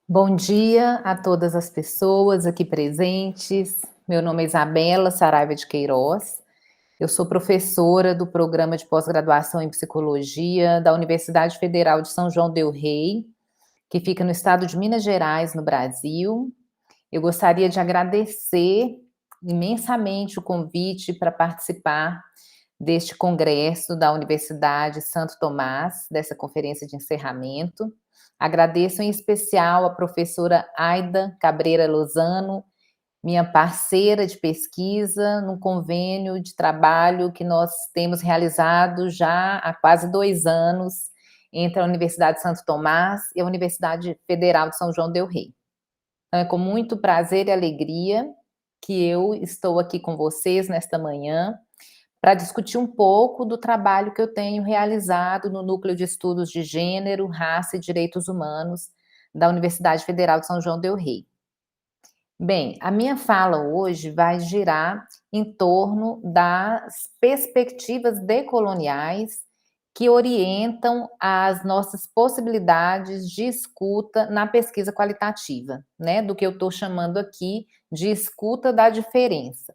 Bom dia a todas as pessoas aqui presentes. Meu nome é Isabela Saraiva de Queiroz. Eu sou professora do programa de pós-graduação em psicologia da Universidade Federal de São João del Rei, que fica no estado de Minas Gerais, no Brasil. Eu gostaria de agradecer imensamente o convite para participar deste congresso da Universidade Santo Tomás, dessa conferência de encerramento. Agradeço em especial a professora Aida Cabreira Lozano, minha parceira de pesquisa no convênio de trabalho que nós temos realizado já há quase 2 anos entre a Universidade Santo Tomás e a Universidade Federal de São João del Rei. Então é com muito prazer e alegria que eu estou aqui com vocês nesta manhã para discutir um pouco do trabalho que eu tenho realizado no Núcleo de Estudos de Gênero, Raça e Direitos Humanos da Universidade Federal de São João del Rei. Bem, a minha fala hoje vai girar em torno das perspectivas decoloniais que orientam as nossas possibilidades de escuta na pesquisa qualitativa, né, do que eu estou chamando aqui de escuta da diferença.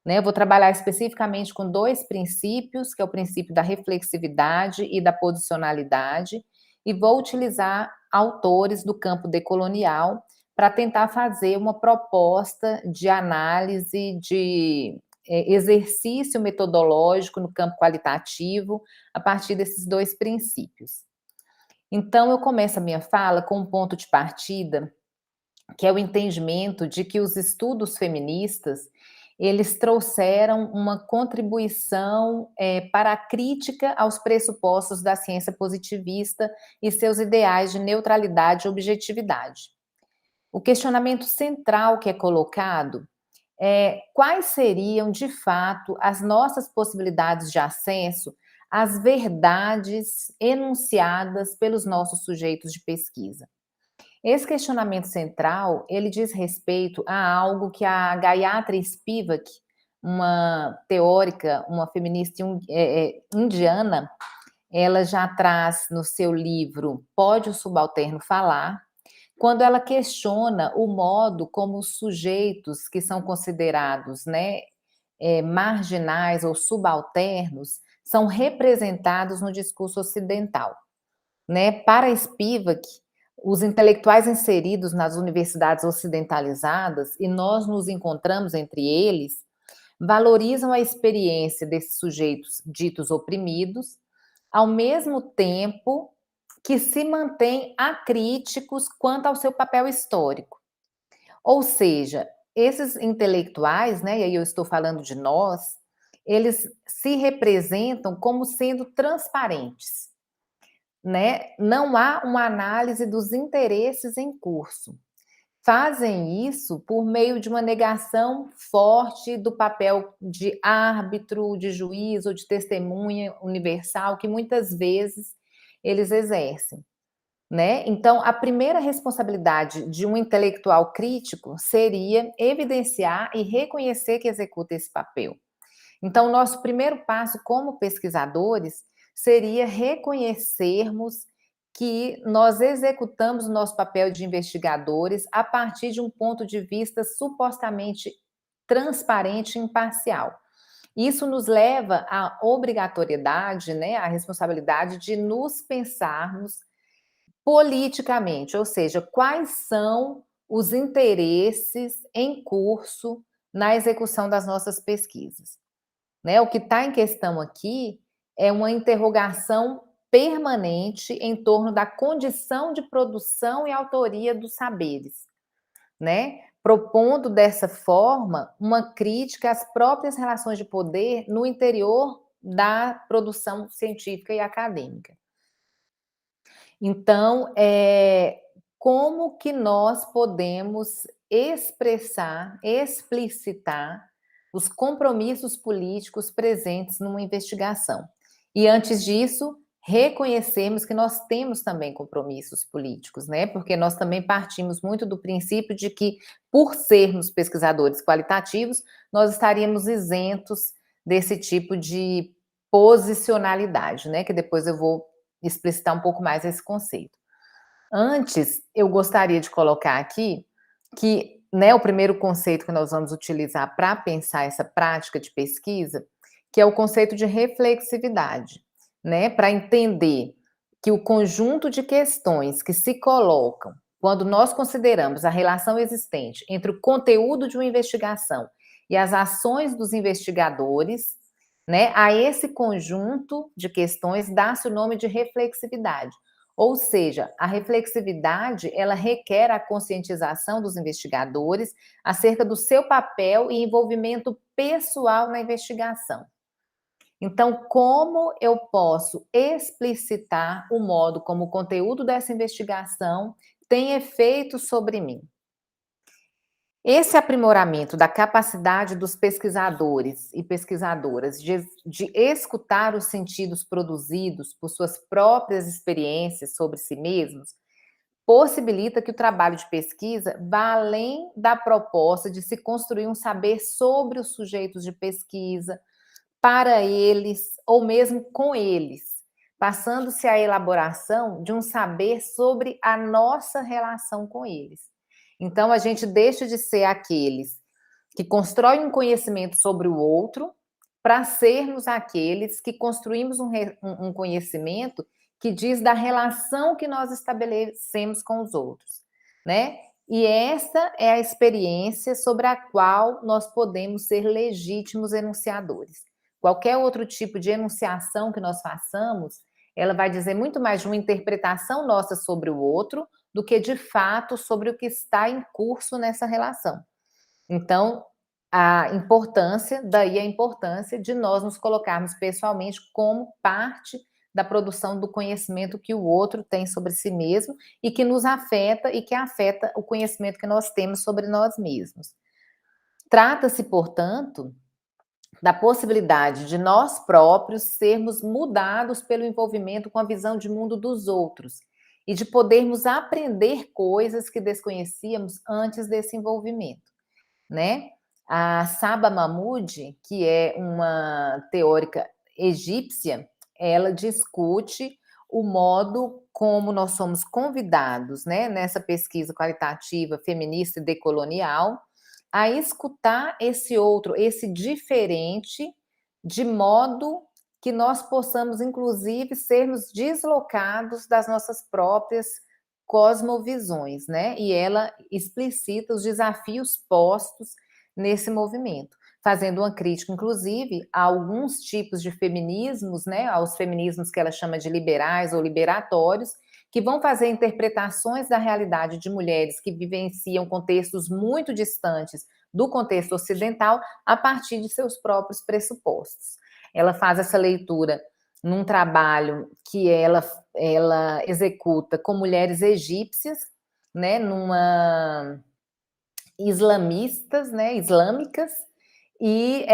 Né, eu vou trabalhar especificamente com 2 princípios, que é o princípio da reflexividade e da posicionalidade, e vou utilizar autores do campo decolonial para tentar fazer uma proposta de análise, de exercício metodológico no campo qualitativo, a partir desses 2 princípios. Então eu começo a minha fala com um ponto de partida, que é o entendimento de que os estudos feministas, eles trouxeram uma contribuição para a crítica aos pressupostos da ciência positivista e seus ideais de neutralidade e objetividade. O questionamento central que é colocado é quais seriam, de fato, as nossas possibilidades de acesso às verdades enunciadas pelos nossos sujeitos de pesquisa. Esse questionamento central, ele diz respeito a algo que a Gayatri Spivak, uma teórica, uma feminista indiana, ela já traz no seu livro Pode o Subalterno Falar, quando ela questiona o modo como os sujeitos que são considerados, né, marginais ou subalternos são representados no discurso ocidental. Né? Para Spivak, os intelectuais inseridos nas universidades ocidentalizadas, e nós nos encontramos entre eles, valorizam a experiência desses sujeitos ditos oprimidos, ao mesmo tempo que se mantêm acríticos quanto ao seu papel histórico. Ou seja, esses intelectuais, né, e aí eu estou falando de nós, eles se representam como sendo transparentes, né? Não há uma análise dos interesses em curso. Fazem isso por meio de uma negação forte do papel de árbitro, de juiz ou de testemunha universal que muitas vezes eles exercem, né? Então, a primeira responsabilidade de um intelectual crítico seria evidenciar e reconhecer que executa esse papel. Então, nosso primeiro passo como pesquisadores seria reconhecermos que nós executamos o nosso papel de investigadores a partir de um ponto de vista supostamente transparente e imparcial. Isso nos leva à obrigatoriedade, né, à responsabilidade de nos pensarmos politicamente, ou seja, quais são os interesses em curso na execução das nossas pesquisas. Né? O que está em questão aqui é uma interrogação permanente em torno da condição de produção e autoria dos saberes, né? Propondo dessa forma uma crítica às próprias relações de poder no interior da produção científica e acadêmica. Então, como que nós podemos expressar, explicitar os compromissos políticos presentes numa investigação? E antes disso, reconhecermos que nós temos também compromissos políticos, né? Porque nós também partimos muito do princípio de que, por sermos pesquisadores qualitativos, nós estaríamos isentos desse tipo de posicionalidade, né? Que depois eu vou explicitar um pouco mais esse conceito. Antes, eu gostaria de colocar aqui que, né, o primeiro conceito que nós vamos utilizar para pensar essa prática de pesquisa, que é o conceito de reflexividade, né, para entender que o conjunto de questões que se colocam quando nós consideramos a relação existente entre o conteúdo de uma investigação e as ações dos investigadores, né, a esse conjunto de questões dá-se o nome de reflexividade. Ou seja, a reflexividade, ela requer a conscientização dos investigadores acerca do seu papel e envolvimento pessoal na investigação. Então, como eu posso explicitar o modo como o conteúdo dessa investigação tem efeito sobre mim? Esse aprimoramento da capacidade dos pesquisadores e pesquisadoras de escutar os sentidos produzidos por suas próprias experiências sobre si mesmos possibilita que o trabalho de pesquisa vá além da proposta de se construir um saber sobre os sujeitos de pesquisa, para eles ou mesmo com eles, passando-se à elaboração de um saber sobre a nossa relação com eles. Então, a gente deixa de ser aqueles que constroem um conhecimento sobre o outro para sermos aqueles que construímos um conhecimento que diz da relação que nós estabelecemos com os outros, né? E essa é a experiência sobre a qual nós podemos ser legítimos enunciadores. Qualquer outro tipo de enunciação que nós façamos, ela vai dizer muito mais de uma interpretação nossa sobre o outro do que de fato sobre o que está em curso nessa relação. Então, daí a importância de nós nos colocarmos pessoalmente como parte da produção do conhecimento que o outro tem sobre si mesmo e que nos afeta e que afeta o conhecimento que nós temos sobre nós mesmos. Trata-se, portanto, da possibilidade de nós próprios sermos mudados pelo envolvimento com a visão de mundo dos outros e de podermos aprender coisas que desconhecíamos antes desse envolvimento, né? A Saba Mahmood, que é uma teórica egípcia, ela discute o modo como nós somos convidados, né, nessa pesquisa qualitativa feminista e decolonial, a escutar esse outro, esse diferente, de modo que nós possamos, inclusive, sermos deslocados das nossas próprias cosmovisões, né? E ela explicita os desafios postos nesse movimento, fazendo uma crítica, inclusive, a alguns tipos de feminismos, né? Aos feminismos que ela chama de liberais ou liberatórios, que vão fazer interpretações da realidade de mulheres que vivenciam contextos muito distantes do contexto ocidental a partir de seus próprios pressupostos. Ela faz essa leitura num trabalho que ela executa com mulheres egípcias, né, islamistas, né, islâmicas, e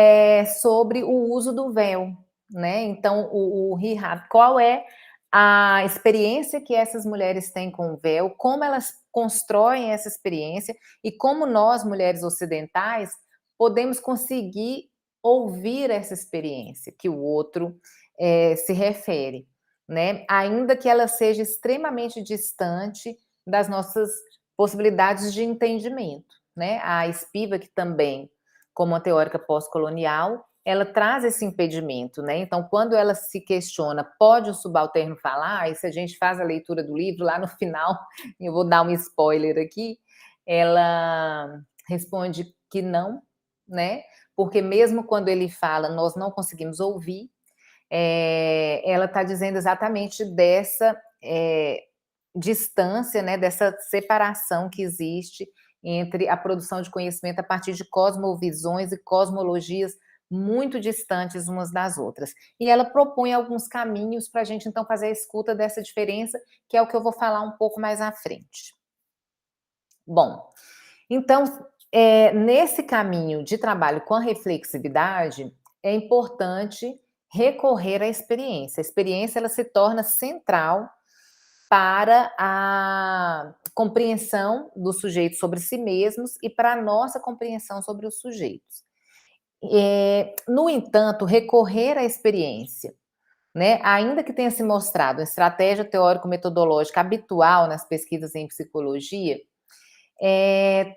sobre o uso do véu, né? Então, o hijab, qual é a experiência que essas mulheres têm com o véu, como elas constroem essa experiência e como nós, mulheres ocidentais, podemos conseguir ouvir essa experiência que o outro se refere, né? Ainda que ela seja extremamente distante das nossas possibilidades de entendimento, né? A Spivak também, como uma teórica pós-colonial, ela traz esse impedimento, né? Então, quando ela se questiona, pode o subalterno falar? E se a gente faz a leitura do livro, lá no final, eu vou dar um spoiler aqui, ela responde que não, né? Porque mesmo quando ele fala, nós não conseguimos ouvir, ela está dizendo exatamente dessa distância, né? Dessa separação que existe entre a produção de conhecimento a partir de cosmovisões e cosmologias muito distantes umas das outras. E ela propõe alguns caminhos para a gente, então, fazer a escuta dessa diferença, que é o que eu vou falar um pouco mais à frente. Bom, então, nesse caminho de trabalho com a reflexividade, é importante recorrer à experiência. A experiência, ela se torna central para a compreensão do sujeito sobre si mesmos e para a nossa compreensão sobre os sujeitos. No entanto, recorrer à experiência né, ainda que tenha se mostrado uma estratégia teórico-metodológica habitual nas pesquisas em psicologia,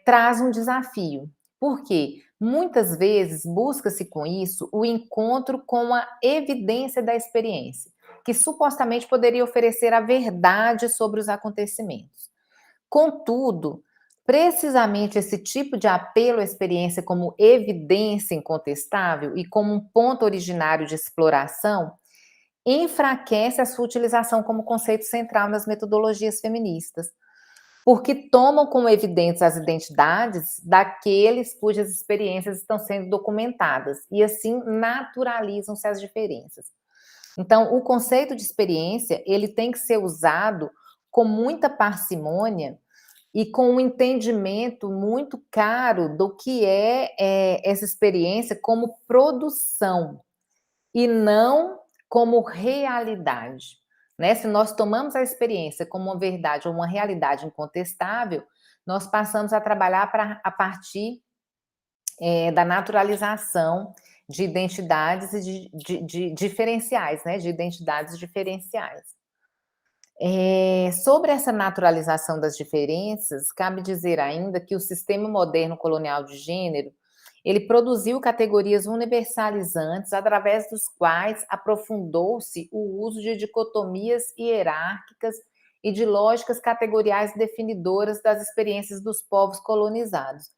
traz um desafio. Por quê? Muitas vezes busca-se com isso o encontro com a evidência da experiência, que supostamente poderia oferecer a verdade sobre os acontecimentos. Contudo, precisamente esse tipo de apelo à experiência como evidência incontestável e como um ponto originário de exploração enfraquece a sua utilização como conceito central nas metodologias feministas, porque tomam como evidentes as identidades daqueles cujas experiências estão sendo documentadas e assim naturalizam-se as diferenças. Então, o conceito de experiência, ele tem que ser usado com muita parcimônia e com um entendimento muito claro do que essa experiência como produção e não como realidade, né? Se nós tomamos a experiência como uma verdade ou uma realidade incontestável, nós passamos a trabalhar a partir da naturalização de identidades e de diferenciais, né? De identidades diferenciais. Sobre essa naturalização das diferenças, cabe dizer ainda que o sistema moderno colonial de gênero, ele produziu categorias universalizantes através dos quais aprofundou-se o uso de dicotomias hierárquicas e de lógicas categoriais definidoras das experiências dos povos colonizados.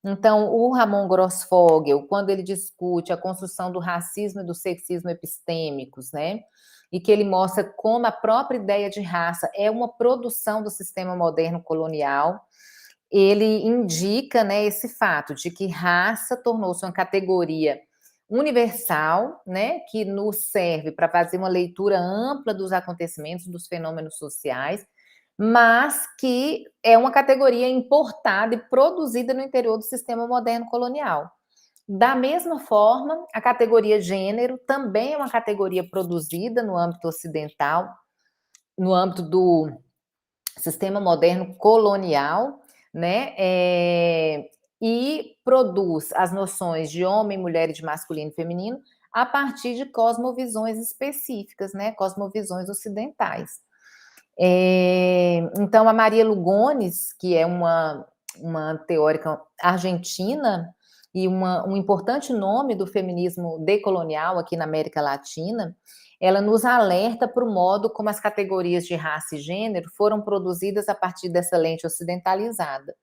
Então, o Ramon Grossfogel, quando ele discute a construção do racismo e do sexismo epistêmicos, né, e que ele mostra como a própria ideia de raça é uma produção do sistema moderno colonial, ele indica, né, esse fato de que raça tornou-se uma categoria universal, né, que nos serve para fazer uma leitura ampla dos acontecimentos, dos fenômenos sociais, mas que é uma categoria importada e produzida no interior do sistema moderno colonial. Da mesma forma, a categoria gênero também é uma categoria produzida no âmbito ocidental, no âmbito do sistema moderno colonial, né? E produz as noções de homem, mulher e de masculino e feminino a partir de cosmovisões específicas, né? Cosmovisões ocidentais. Então, a Maria Lugones, que é uma teórica argentina e um importante nome do feminismo decolonial aqui na América Latina, ela nos alerta para o modo como as categorias de raça e gênero foram produzidas a partir dessa lente ocidentalizada.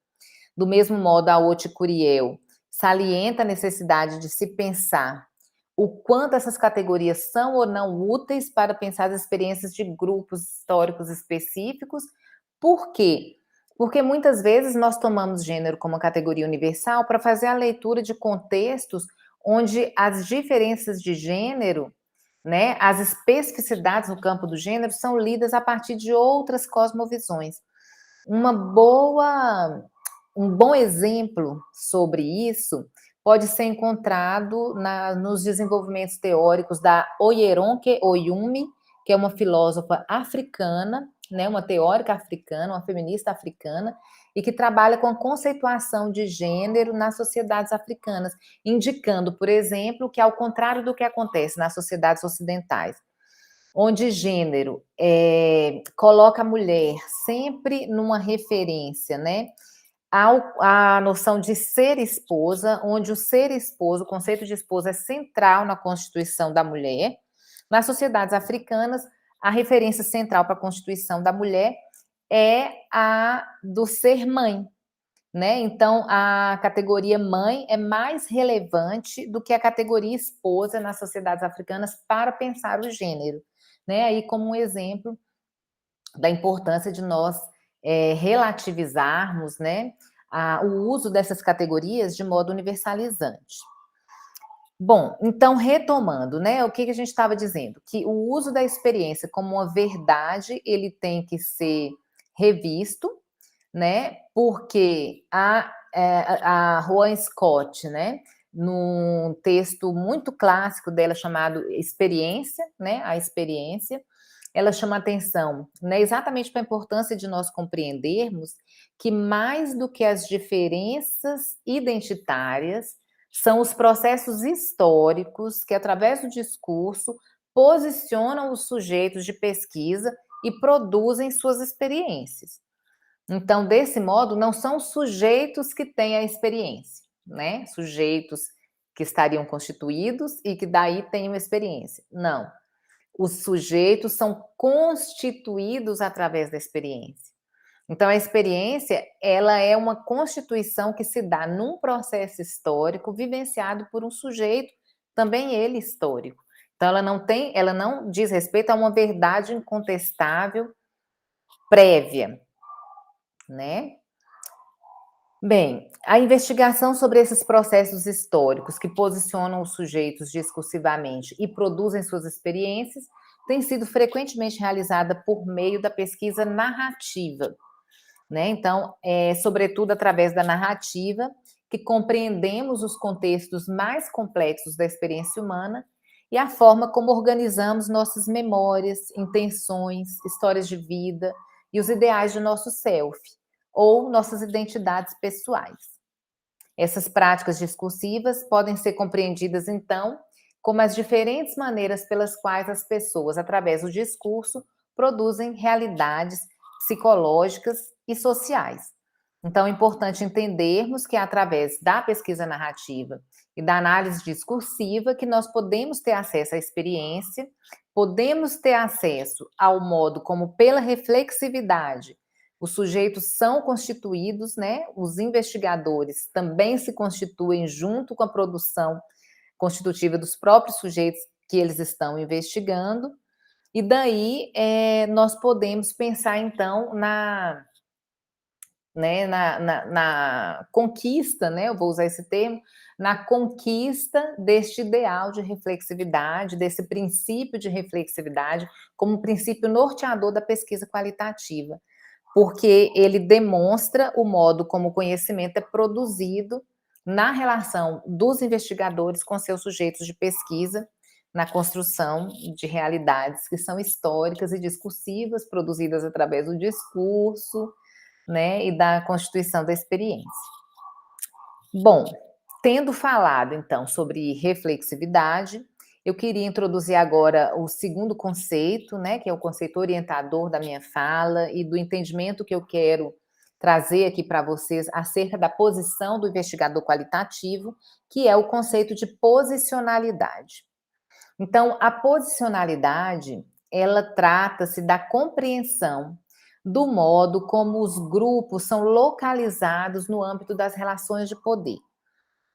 Do mesmo modo, a Oti Curiel salienta a necessidade de se pensar o quanto essas categorias são ou não úteis para pensar as experiências de grupos históricos específicos. Por quê? Porque muitas vezes nós tomamos gênero como categoria universal para fazer a leitura de contextos onde as diferenças de gênero, né, as especificidades no campo do gênero são lidas a partir de outras cosmovisões. Um bom exemplo sobre isso pode ser encontrado nos desenvolvimentos teóricos da Oyeronke Oyumi, que é uma filósofa africana, né, uma teórica africana, uma feminista africana, e que trabalha com a conceituação de gênero nas sociedades africanas, indicando, por exemplo, que ao contrário do que acontece nas sociedades ocidentais, onde gênero coloca a mulher sempre numa referência, né, a noção de ser esposa, onde o ser esposo, o conceito de esposa é central na constituição da mulher. Nas sociedades africanas, a referência central para a constituição da mulher é a do ser mãe, né? Então, a categoria mãe é mais relevante do que a categoria esposa nas sociedades africanas para pensar o gênero, né? Aí, como um exemplo da importância de nós relativizarmos, né, o uso dessas categorias de modo universalizante. Bom, então retomando, né, o que a gente estava dizendo? Que o uso da experiência como uma verdade, ele tem que ser revisto, né, porque a Rowan Scott, né, num texto muito clássico dela chamado Experiência, né, a experiência, ela chama atenção, né, exatamente para a importância de nós compreendermos que mais do que as diferenças identitárias, são os processos históricos que, através do discurso, posicionam os sujeitos de pesquisa e produzem suas experiências. Então, desse modo, não são os sujeitos que têm a experiência, né? Sujeitos que estariam constituídos e que daí têm uma experiência. Não. Os sujeitos são constituídos através da experiência. Então, a experiência, ela é uma constituição que se dá num processo histórico vivenciado por um sujeito, também ele histórico. Então, ela não diz respeito a uma verdade incontestável prévia, né? Bem, a investigação sobre esses processos históricos que posicionam os sujeitos discursivamente e produzem suas experiências tem sido frequentemente realizada por meio da pesquisa narrativa, né? Então, sobretudo através da narrativa, que compreendemos os contextos mais complexos da experiência humana e a forma como organizamos nossas memórias, intenções, histórias de vida e os ideais de nosso self, ou nossas identidades pessoais. Essas práticas discursivas podem ser compreendidas, então, como as diferentes maneiras pelas quais as pessoas, através do discurso, produzem realidades psicológicas e sociais. Então, é importante entendermos que é através da pesquisa narrativa e da análise discursiva que nós podemos ter acesso à experiência, podemos ter acesso ao modo como, pela reflexividade, os sujeitos são constituídos, né? Os investigadores também se constituem junto com a produção constitutiva dos próprios sujeitos que eles estão investigando, e daí nós podemos pensar, então, na conquista, né? Eu vou usar esse termo, na conquista deste ideal de reflexividade, desse princípio de reflexividade, como princípio norteador da pesquisa qualitativa, porque ele demonstra o modo como o conhecimento é produzido na relação dos investigadores com seus sujeitos de pesquisa, na construção de realidades que são históricas e discursivas, produzidas através do discurso, né, e da constituição da experiência. Bom, tendo falado, então, sobre reflexividade, eu queria introduzir agora o segundo conceito, né, que é o conceito orientador da minha fala e do entendimento que eu quero trazer aqui para vocês acerca da posição do investigador qualitativo, que é o conceito de posicionalidade. Então, a posicionalidade, ela trata-se da compreensão do modo como os grupos são localizados no âmbito das relações de poder.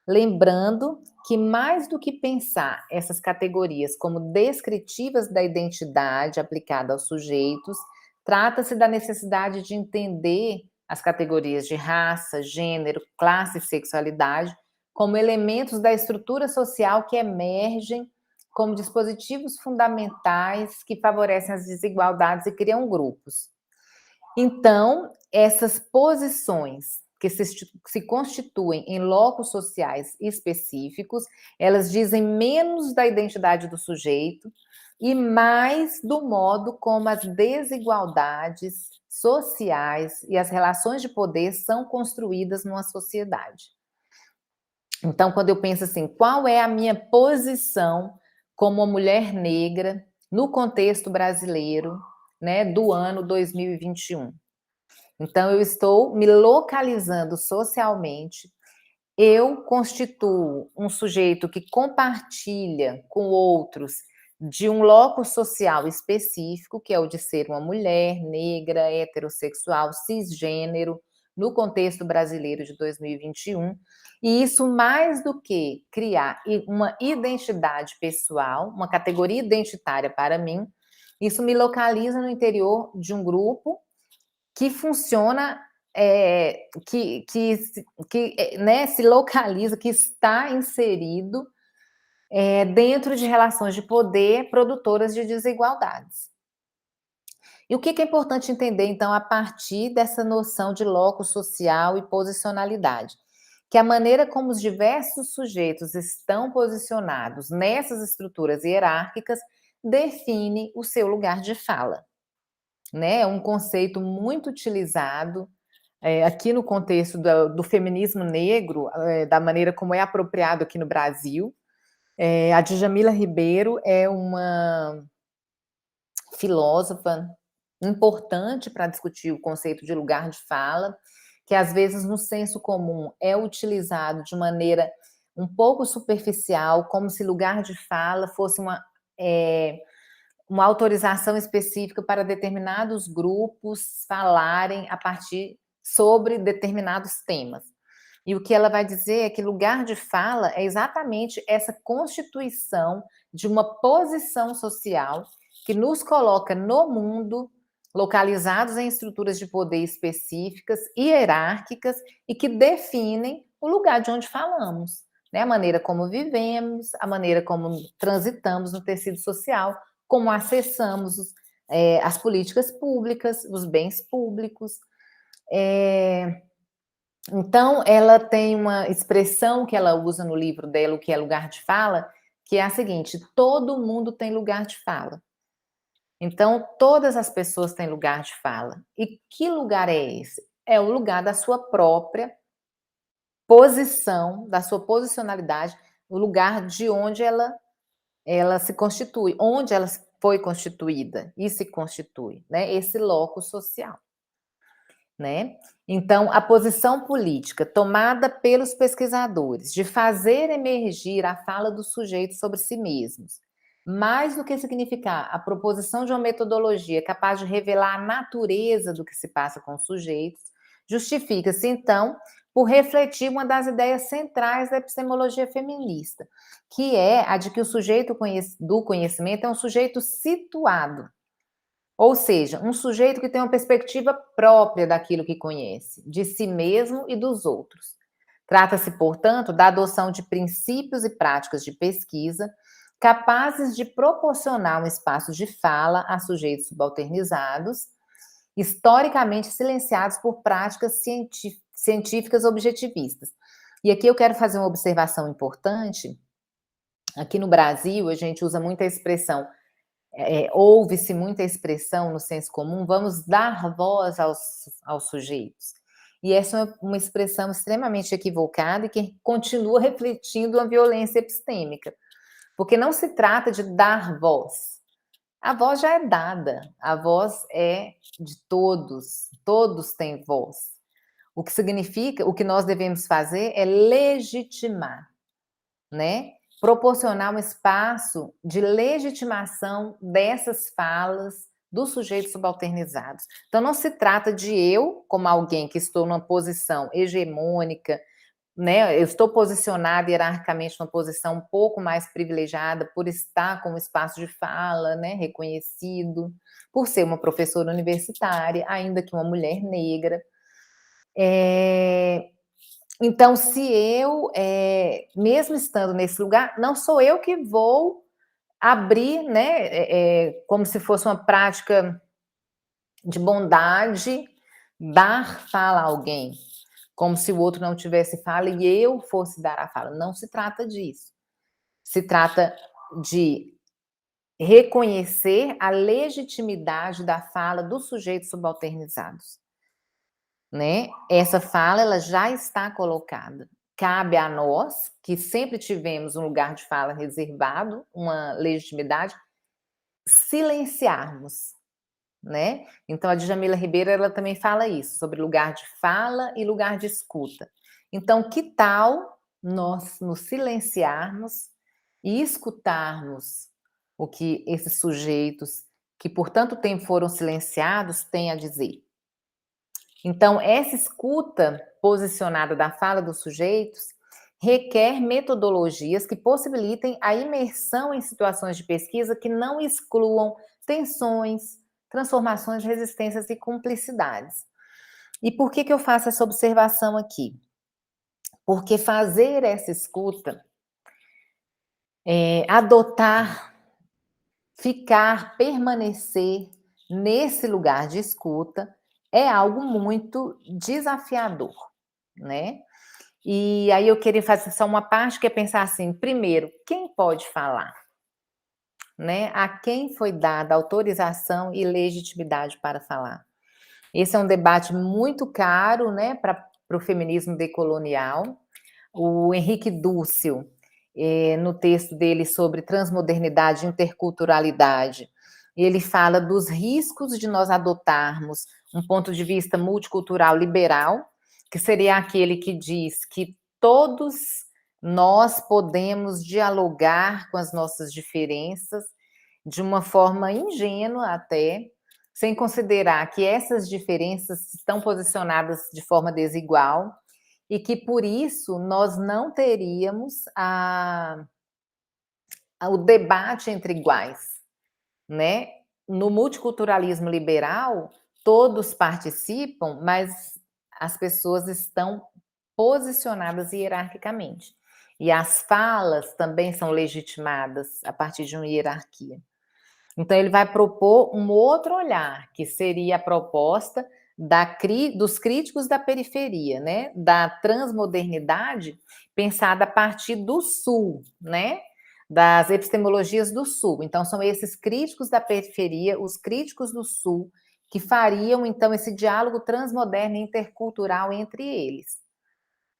Lembrando que, mais do que pensar essas categorias como descritivas da identidade aplicada aos sujeitos, trata-se da necessidade de entender as categorias de raça, gênero, classe e sexualidade como elementos da estrutura social que emergem como dispositivos fundamentais que favorecem as desigualdades e criam grupos. Então, essas posições que se constituem em locos sociais específicos, elas dizem menos da identidade do sujeito e mais do modo como as desigualdades sociais e as relações de poder são construídas numa sociedade. Então, quando eu penso assim, qual é a minha posição como uma mulher negra no contexto brasileiro, né, do ano 2021? Então, eu estou me localizando socialmente, eu constituo um sujeito que compartilha com outros de um loco social específico, que é o de ser uma mulher negra, heterossexual, cisgênero, no contexto brasileiro de 2021, e isso mais do que criar uma identidade pessoal, uma categoria identitária para mim, isso me localiza no interior de um grupo que funciona, né, se localiza, que está inserido dentro de relações de poder produtoras de desigualdades. E o que é importante entender, então, a partir dessa noção de loco social e posicionalidade? Que a maneira como os diversos sujeitos estão posicionados nessas estruturas hierárquicas define o seu lugar de fala, né? É um conceito muito utilizado aqui no contexto do feminismo negro, da maneira como é apropriado aqui no Brasil, A Djamila Ribeiro é uma filósofa importante para discutir o conceito de lugar de fala, que às vezes no senso comum é utilizado de maneira um pouco superficial, como se lugar de fala fosse uma autorização específica para determinados grupos falarem a partir sobre determinados temas. E o que ela vai dizer é que lugar de fala é exatamente essa constituição de uma posição social que nos coloca no mundo, localizados em estruturas de poder específicas, hierárquicas, e que definem o lugar de onde falamos, né? A maneira como vivemos, a maneira como transitamos no tecido social, como acessamos as políticas públicas, os bens públicos. Então, ela tem uma expressão que ela usa no livro dela, o que é lugar de fala, que é a seguinte: todo mundo tem lugar de fala. Então, todas as pessoas têm lugar de fala. E que lugar é esse? É o lugar da sua própria posição, da sua posicionalidade, o lugar de onde ela se constitui, onde ela foi constituída e se constitui, né? Esse locus social, né? Então, a posição política tomada pelos pesquisadores de fazer emergir a fala do sujeito sobre si mesmos, mais do que significar a proposição de uma metodologia capaz de revelar a natureza do que se passa com os sujeitos, justifica-se, então, por refletir uma das ideias centrais da epistemologia feminista, que é a de que o sujeito do conhecimento é um sujeito situado, ou seja, um sujeito que tem uma perspectiva própria daquilo que conhece, de si mesmo e dos outros. Trata-se, portanto, da adoção de princípios e práticas de pesquisa capazes de proporcionar um espaço de fala a sujeitos subalternizados, historicamente silenciados por práticas científicas objetivistas. E aqui eu quero fazer uma observação importante. Aqui no Brasil, a gente usa muito a expressão ouve-se muita expressão no senso comum, vamos dar voz aos sujeitos. E essa é uma expressão extremamente equivocada e que continua refletindo uma violência epistêmica, porque não se trata de dar voz. A voz já é dada, a voz é de todos, todos têm voz. O que significa, o que nós devemos fazer é legitimar, né? Proporcionar um espaço de legitimação dessas falas dos sujeitos subalternizados. Então, não se trata de eu, como alguém que estou numa posição hegemônica, né? Eu estou posicionada hierarquicamente numa posição um pouco mais privilegiada por estar com um espaço de fala, né, reconhecido, por ser uma professora universitária, ainda que uma mulher negra. Então, se eu, mesmo estando nesse lugar, não sou eu que vou abrir, né, como se fosse uma prática de bondade, dar fala a alguém, como se o outro não tivesse fala e eu fosse dar a fala. Não se trata disso. Se trata de reconhecer a legitimidade da fala dos sujeitos subalternizados, né? Essa fala ela já está colocada. Cabe a nós, que sempre tivemos um lugar de fala reservado, uma legitimidade, silenciarmos, né? Então a Djamila Ribeiro ela também fala isso, sobre lugar de fala e lugar de escuta. Então, que tal nós nos silenciarmos e escutarmos o que esses sujeitos, que por tanto tempo foram silenciados, têm a dizer? Então, essa escuta posicionada da fala dos sujeitos requer metodologias que possibilitem a imersão em situações de pesquisa que não excluam tensões, transformações, resistências e cumplicidades. E por que eu faço essa observação aqui? Porque fazer essa escuta, adotar, ficar, permanecer nesse lugar de escuta é algo muito desafiador, né? E aí eu queria fazer só uma parte que é pensar assim, primeiro, quem pode falar? Né? A quem foi dada autorização e legitimidade para falar? Esse é um debate muito caro, né, para o feminismo decolonial. O Henrique Dussel, no texto dele sobre transmodernidade e interculturalidade, ele fala dos riscos de nós adotarmos um ponto de vista multicultural liberal, que seria aquele que diz que todos nós podemos dialogar com as nossas diferenças de uma forma ingênua até, sem considerar que essas diferenças estão posicionadas de forma desigual e que por isso nós não teríamos o debate entre iguais, né? No multiculturalismo liberal, todos participam, mas as pessoas estão posicionadas hierarquicamente. E as falas também são legitimadas a partir de uma hierarquia. Então, ele vai propor um outro olhar, que seria a proposta dos críticos da periferia, né? Da transmodernidade pensada a partir do Sul, né? Das epistemologias do Sul. Então, são esses críticos da periferia, os críticos do Sul, que fariam, então, esse diálogo transmoderno e intercultural entre eles,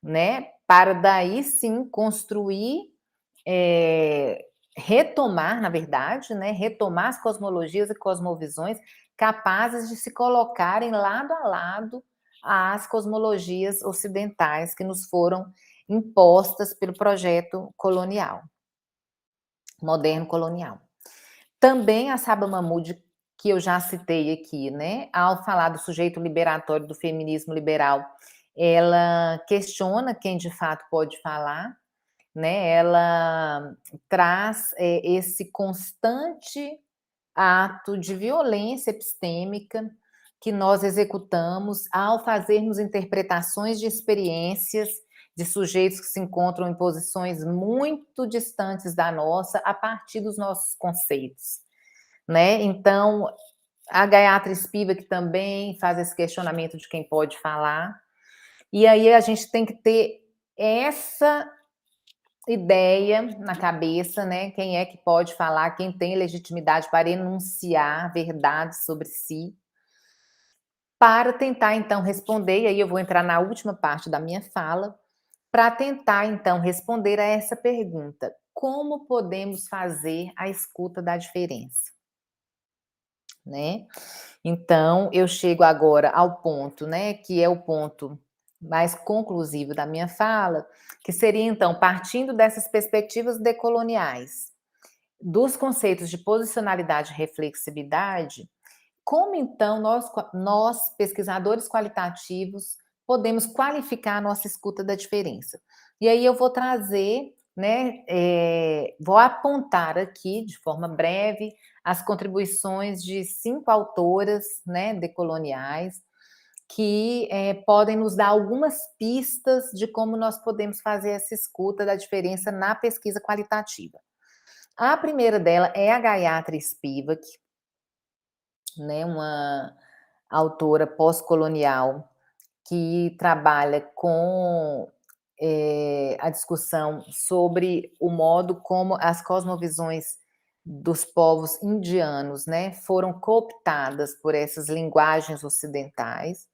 né? Para daí, sim, construir retomar, na verdade, né, retomar as cosmologias e cosmovisões capazes de se colocarem lado a lado às cosmologias ocidentais que nos foram impostas pelo projeto colonial, moderno colonial. Também a Saba Mahmood, que eu já citei aqui, né, ao falar do sujeito liberatório do feminismo liberal, ela questiona quem de fato pode falar, né? Ela traz esse constante ato de violência epistêmica que nós executamos ao fazermos interpretações de experiências de sujeitos que se encontram em posições muito distantes da nossa a partir dos nossos conceitos, né? Então, a Gayatri Spivak também faz esse questionamento de quem pode falar, e aí a gente tem que ter essa ideia na cabeça, né? Quem é que pode falar, quem tem legitimidade para enunciar verdades sobre si, para tentar, então, responder, e aí eu vou entrar na última parte da minha fala, para tentar, então, responder a essa pergunta: como podemos fazer a escuta da diferença? Né? Então, eu chego agora ao ponto, né, que é o ponto mais conclusivo da minha fala, que seria, então, partindo dessas perspectivas decoloniais, dos conceitos de posicionalidade e reflexividade, como, então, nós, pesquisadores qualitativos, podemos qualificar a nossa escuta da diferença? E aí eu vou trazer, né, vou apontar aqui, de forma breve, as contribuições de 5 autoras, né, decoloniais, que podem nos dar algumas pistas de como nós podemos fazer essa escuta da diferença na pesquisa qualitativa. A primeira dela é a Gayatri Spivak, né, uma autora pós-colonial que trabalha com a discussão sobre o modo como as cosmovisões dos povos indianos, né, foram cooptadas por essas linguagens ocidentais.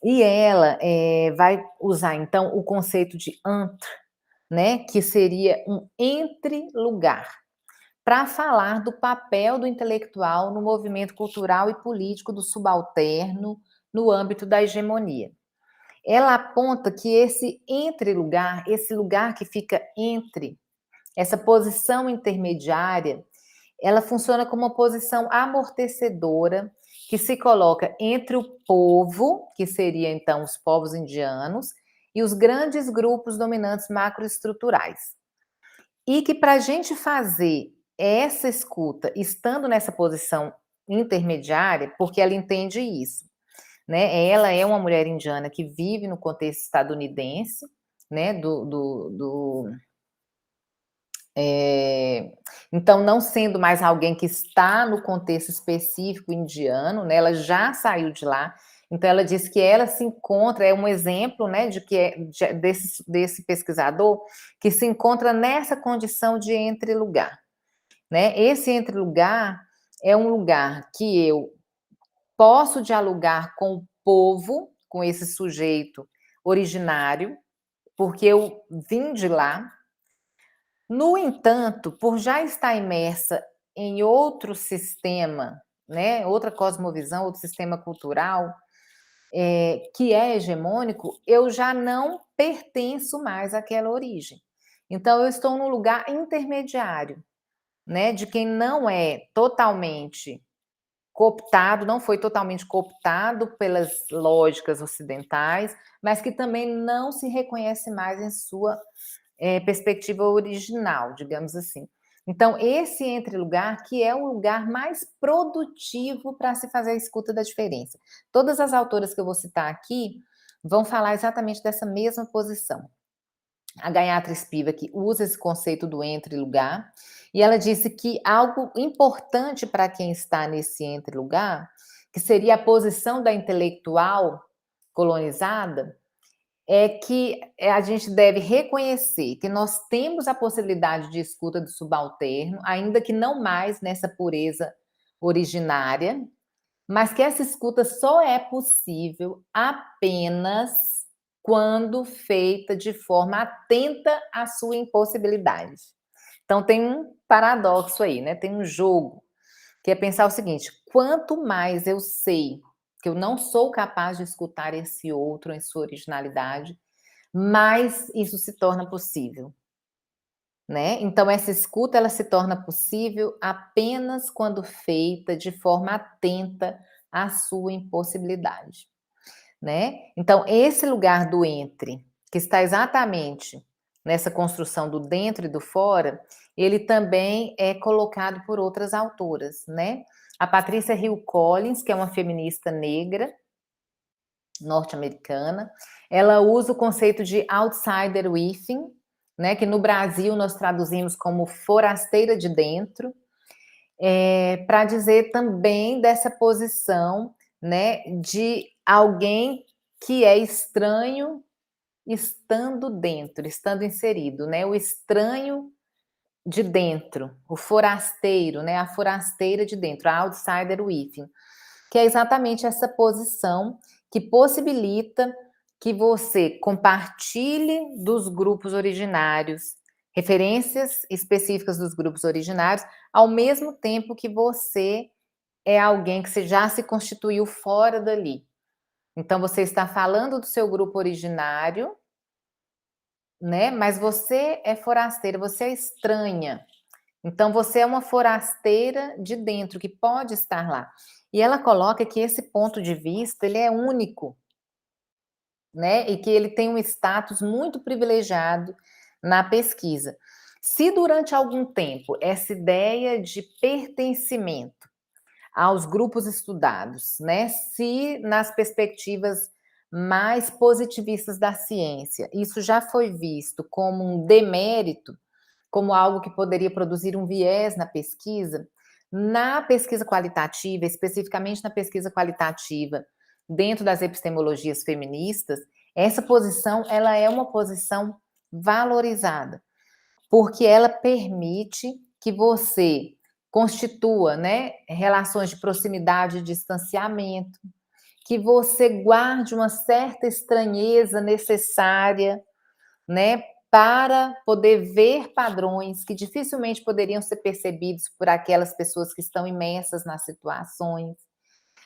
E ela vai usar, então, o conceito de antra, né, que seria um entre-lugar, para falar do papel do intelectual no movimento cultural e político do subalterno no âmbito da hegemonia. Ela aponta que esse entre-lugar, esse lugar que fica entre, essa posição intermediária, ela funciona como uma posição amortecedora que se coloca entre o povo, que seria então os povos indianos, e os grandes grupos dominantes macroestruturais. E que para a gente fazer essa escuta, estando nessa posição intermediária, porque ela entende isso, né? Ela é uma mulher indiana que vive no contexto estadunidense, né? Então, não sendo mais alguém que está no contexto específico indiano, né? Ela já saiu de lá. Então, ela diz que ela se encontra, é um exemplo, né, desse pesquisador que se encontra nessa condição de entre-lugar, né? Esse entre-lugar é um lugar que eu posso dialogar com o povo, com esse sujeito originário, porque eu vim de lá, No entanto, por já estar imersa em outro sistema, né, outra cosmovisão, outro sistema cultural, que é hegemônico, eu já não pertenço mais àquela origem. Então eu estou num lugar intermediário, né, de quem não é totalmente cooptado, não foi totalmente cooptado pelas lógicas ocidentais, mas que também não se reconhece mais em sua perspectiva original, digamos assim. Então, esse entre-lugar que é o lugar mais produtivo para se fazer a escuta da diferença. Todas as autoras que eu vou citar aqui vão falar exatamente dessa mesma posição. A Gayatri Spivak usa esse conceito do entre-lugar, e ela disse que algo importante para quem está nesse entre-lugar, que seria a posição da intelectual colonizada, é que a gente deve reconhecer que nós temos a possibilidade de escuta do subalterno, ainda que não mais nessa pureza originária, mas que essa escuta só é possível apenas quando feita de forma atenta à sua impossibilidade. Então tem um paradoxo aí, né? Tem um jogo, que é pensar o seguinte: quanto mais eu sei que eu não sou capaz de escutar esse outro em sua originalidade, mais isso se torna possível, né? Então essa escuta ela se torna possível apenas quando feita de forma atenta à sua impossibilidade, né? Então esse lugar do entre, que está exatamente nessa construção do dentro e do fora, ele também é colocado por outras autoras, né? A Patrícia Hill Collins, que é uma feminista negra, norte-americana, ela usa o conceito de outsider within, né, que no Brasil nós traduzimos como forasteira de dentro, para dizer também dessa posição, né, de alguém que é estranho estando dentro, estando inserido, né, o estranho de dentro, o forasteiro, né, a forasteira de dentro, a outsider within, que é exatamente essa posição que possibilita que você compartilhe dos grupos originários, referências específicas dos grupos originários, ao mesmo tempo que você é alguém que você já se constituiu fora dali. Então você está falando do seu grupo originário, né? Mas você é forasteira, você é estranha. Então você é uma forasteira de dentro que pode estar lá. E ela coloca que esse ponto de vista ele é único, né? E que ele tem um status muito privilegiado na pesquisa. Se durante algum tempo essa ideia de pertencimento aos grupos estudados, né? Se nas perspectivas mais positivistas da ciência, isso já foi visto como um demérito, como algo que poderia produzir um viés na pesquisa qualitativa, especificamente na pesquisa qualitativa dentro das epistemologias feministas, essa posição ela é uma posição valorizada, porque ela permite que você constitua, né, relações de proximidade e distanciamento, que você guarde uma certa estranheza necessária, né, para poder ver padrões que dificilmente poderiam ser percebidos por aquelas pessoas que estão imersas nas situações.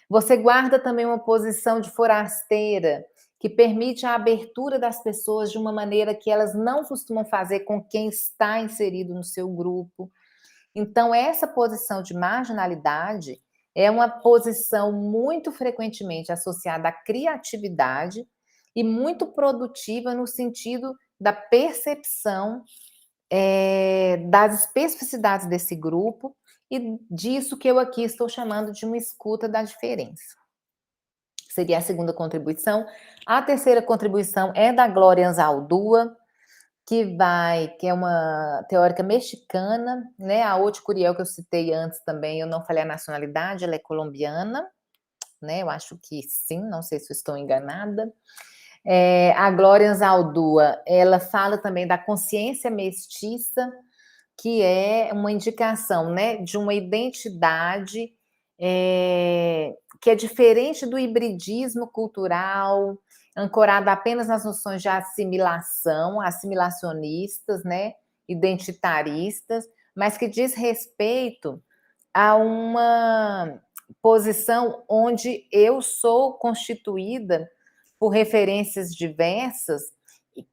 Você guarda também uma posição de forasteira, que permite a abertura das pessoas de uma maneira que elas não costumam fazer com quem está inserido no seu grupo. Então, essa posição de marginalidade é uma posição muito frequentemente associada à criatividade e muito produtiva no sentido da percepção das especificidades desse grupo e disso que eu aqui estou chamando de uma escuta da diferença. Seria a segunda contribuição. A terceira contribuição é da Glória Anzaldúa, que é uma teórica mexicana, né? A Oti Curiel, que eu citei antes também, eu não falei a nacionalidade, ela é colombiana, né? Eu acho que sim, não sei se eu estou enganada. A Glória Anzaldúa, ela fala também da consciência mestiça, que é uma indicação, né, de uma identidade que é diferente do hibridismo cultural, ancorado apenas nas noções de assimilação, assimilacionistas, né, identitaristas, mas que diz respeito a uma posição onde eu sou constituída por referências diversas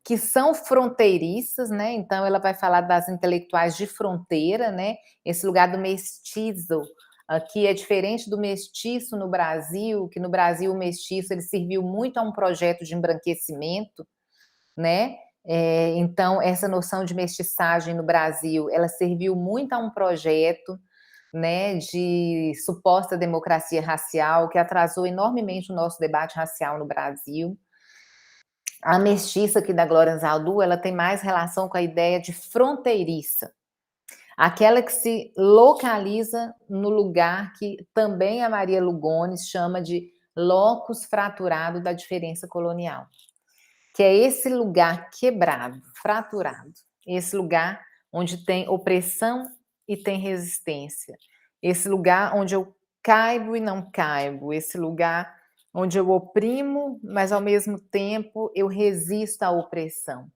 que são fronteiriças, né? Então ela vai falar das intelectuais de fronteira, né? Esse lugar do mestiço aqui é diferente do mestiço no Brasil, que no Brasil o mestiço ele serviu muito a um projeto de embranquecimento, né? Então essa noção de mestiçagem no Brasil, ela serviu muito a um projeto, né, de suposta democracia racial que atrasou enormemente o nosso debate racial no Brasil. A mestiça aqui da Glória Anzaldu, ela tem mais relação com a ideia de fronteiriça, aquela que se localiza no lugar que também a Maria Lugones chama de locus fraturado da diferença colonial, que é esse lugar quebrado, fraturado, esse lugar onde tem opressão e tem resistência, esse lugar onde eu caibo e não caibo, esse lugar onde eu oprimo, mas ao mesmo tempo eu resisto à opressão,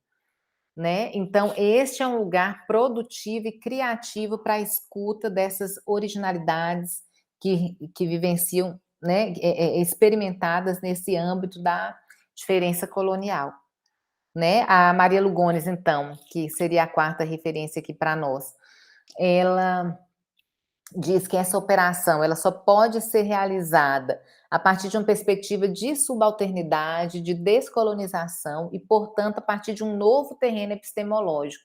né? Então, este é um lugar produtivo e criativo para a escuta dessas originalidades que vivenciam, né, experimentadas nesse âmbito da diferença colonial, né? A Maria Lugones, então, que seria a quarta referência aqui para nós, ela diz que essa operação ela só pode ser realizada a partir de uma perspectiva de subalternidade, de descolonização e, portanto, a partir de um novo terreno epistemológico,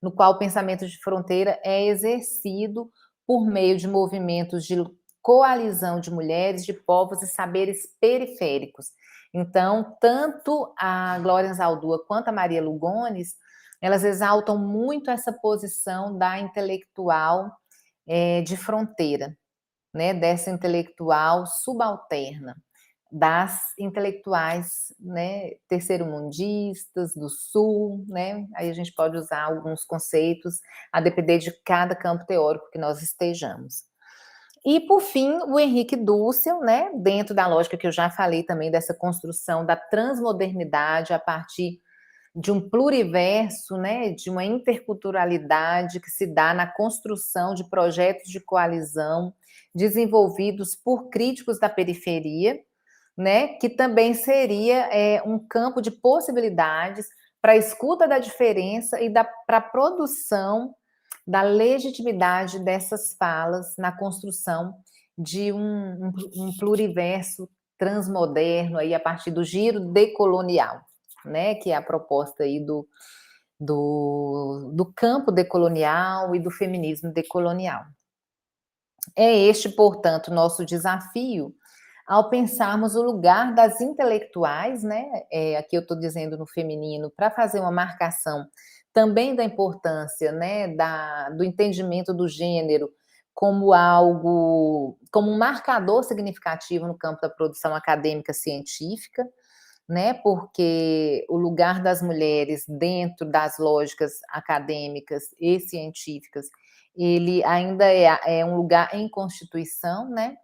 no qual o pensamento de fronteira é exercido por meio de movimentos de coalizão de mulheres, de povos e saberes periféricos. Então, tanto a Glória Anzaldúa quanto a Maria Lugones, elas exaltam muito essa posição da intelectual de fronteira, né, dessa intelectual subalterna, das intelectuais, né, terceiro-mundistas, do Sul, né, aí a gente pode usar alguns conceitos a depender de cada campo teórico que nós estejamos. E, por fim, o Henrique Dussel, né, dentro da lógica que eu já falei também, dessa construção da transmodernidade a partir de um pluriverso, né, de uma interculturalidade que se dá na construção de projetos de coalizão desenvolvidos por críticos da periferia, né, que também seria um campo de possibilidades para a escuta da diferença e para a produção da legitimidade dessas falas na construção de um pluriverso transmoderno aí a partir do giro decolonial, né, que é a proposta aí do campo decolonial e do feminismo decolonial. É este, portanto, nosso desafio ao pensarmos o lugar das intelectuais, né? Aqui eu estou dizendo no feminino, para fazer uma marcação também da importância, né, do entendimento do gênero como algo, como um marcador significativo no campo da produção acadêmica científica, né? Porque o lugar das mulheres dentro das lógicas acadêmicas e científicas, ele ainda é um lugar em constituição, né?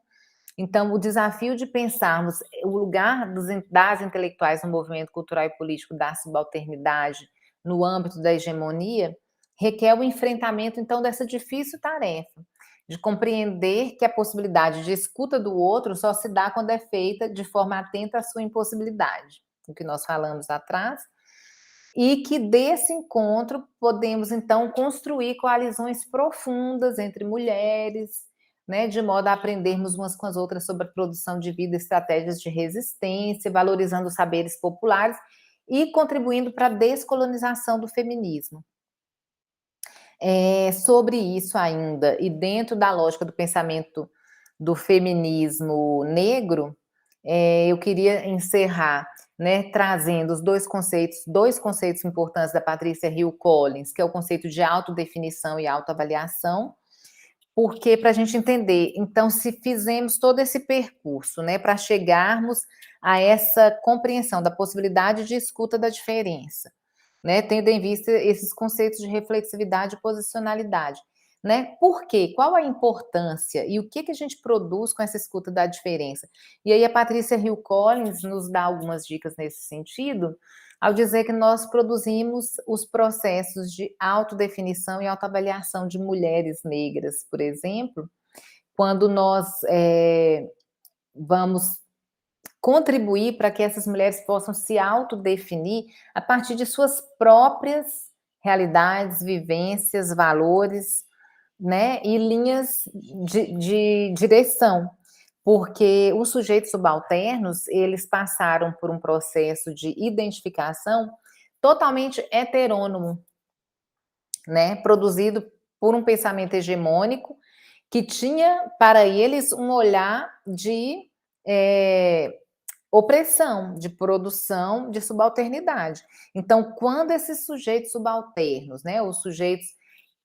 Então, o desafio de pensarmos o lugar das intelectuais no movimento cultural e político da subalternidade no âmbito da hegemonia requer o enfrentamento, então, dessa difícil tarefa de compreender que a possibilidade de escuta do outro só se dá quando é feita de forma atenta à sua impossibilidade, o que nós falamos atrás, e que desse encontro podemos, então, construir coalizões profundas entre mulheres, né, de modo a aprendermos umas com as outras sobre a produção de vida, estratégias de resistência, valorizando os saberes populares e contribuindo para a descolonização do feminismo. Sobre isso ainda, e dentro da lógica do pensamento do feminismo negro, eu queria encerrar, né, trazendo os dois conceitos importantes da Patrícia Hill Collins, que é o conceito de autodefinição e autoavaliação, porque para a gente entender, então, se fizemos todo esse percurso, né, para chegarmos a essa compreensão da possibilidade de escuta da diferença, né, tendo em vista esses conceitos de reflexividade e posicionalidade. né? Por quê? Qual a importância e o que que a gente produz com essa escuta da diferença? E aí a Patrícia Hill Collins nos dá algumas dicas nesse sentido, ao dizer que nós produzimos os processos de autodefinição e autoavaliação de mulheres negras, por exemplo, quando nós vamos contribuir para que essas mulheres possam se autodefinir a partir de suas próprias realidades, vivências, valores, né, e linhas de direção, porque os sujeitos subalternos, eles passaram por um processo de identificação totalmente heterônomo, né, produzido por um pensamento hegemônico que tinha para eles um olhar de opressão, de produção de subalternidade. Então, quando esses sujeitos subalternos, né, os sujeitos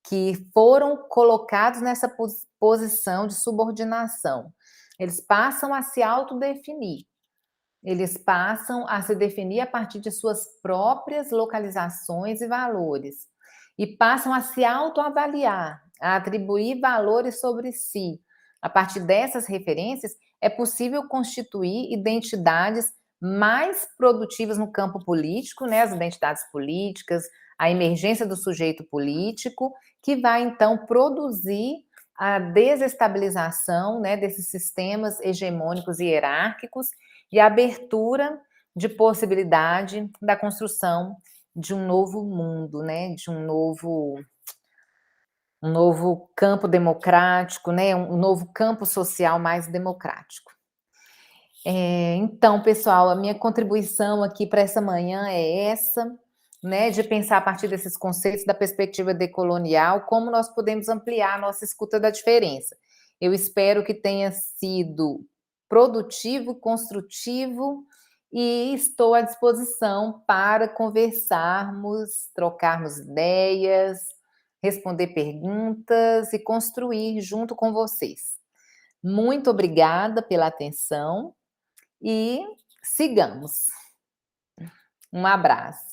que foram colocados nessa posição de subordinação, eles passam a se autodefinir, eles passam a se definir a partir de suas próprias localizações e valores, e passam a se autoavaliar, a atribuir valores sobre si. A partir dessas referências, é possível constituir identidades mais produtivas no campo político, né, as identidades políticas, a emergência do sujeito político, que vai então produzir a desestabilização, né, desses sistemas hegemônicos e hierárquicos e a abertura de possibilidade da construção de um novo mundo, né, de um novo campo democrático, né, um novo campo social mais democrático. Então, pessoal, a minha contribuição aqui para essa manhã é essa, né, de pensar a partir desses conceitos da perspectiva decolonial, como nós podemos ampliar a nossa escuta da diferença. Eu espero que tenha sido produtivo, construtivo, e estou à disposição para conversarmos, trocarmos ideias, responder perguntas e construir junto com vocês. Muito obrigada pela atenção e sigamos. Um abraço.